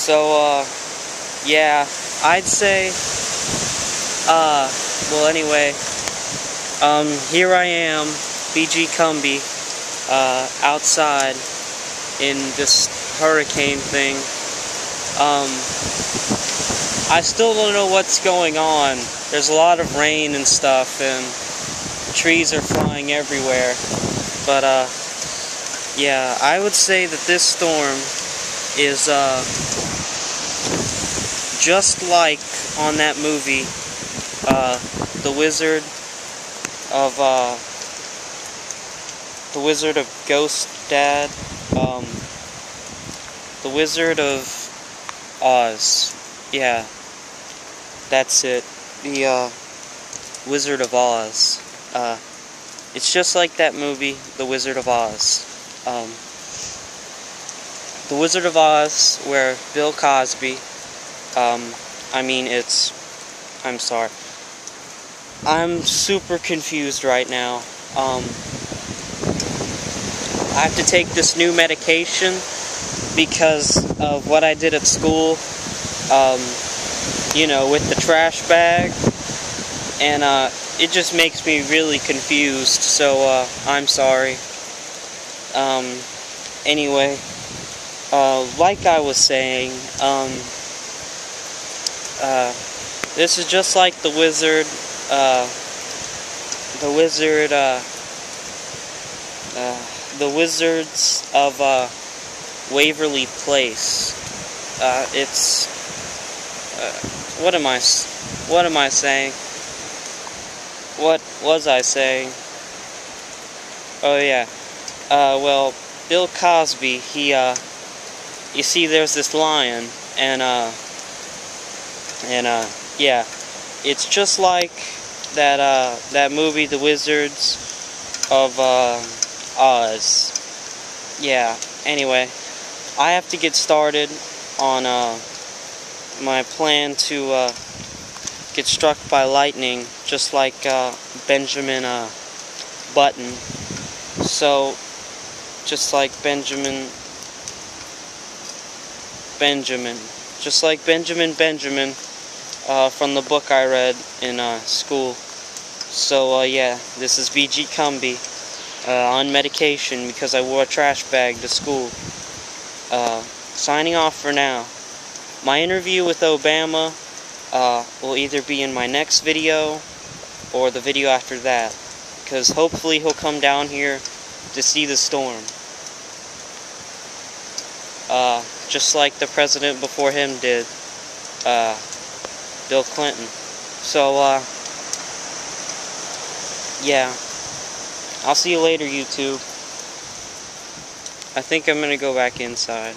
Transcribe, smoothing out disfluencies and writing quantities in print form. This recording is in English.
So, yeah, I'd say, well, anyway, here I am, BG Kumbi, outside in this hurricane thing. I still don't know what's going on. There's a lot of rain and stuff, and trees are flying everywhere. But, yeah, I would say that this storm is, just like on that movie, The Wizard of Ghost Dad, The Wizard of Oz. Yeah, that's it. The Wizard of Oz. It's just like that movie, The Wizard of Oz. The Wizard of Oz, where Bill Cosby, I'm sorry. I'm super confused right now. I have to take this new medication because of what I did at school, you know, with the trash bag, and it just makes me really confused, so I'm sorry. Anyway, like I was saying, this is just like the Wizards of Waverly Place. It's what am I saying? What was I saying? Oh yeah. Well, Bill Cosby, he you see, there's this lion, and yeah, it's just like that movie, The Wizards of Oz. Yeah, anyway, I have to get started on my plan to get struck by lightning, just like Benjamin Button. So, just like Benjamin, just like Benjamin from the book I read in school. So yeah, this is BG Kumbi on medication because I wore a trash bag to school. Signing off for now. My interview with Obama will either be in my next video or the video after that, because hopefully he'll come down here to see the storm. Just like the president before him did, Bill Clinton. So, yeah. I'll see you later, YouTube. I think I'm gonna go back inside.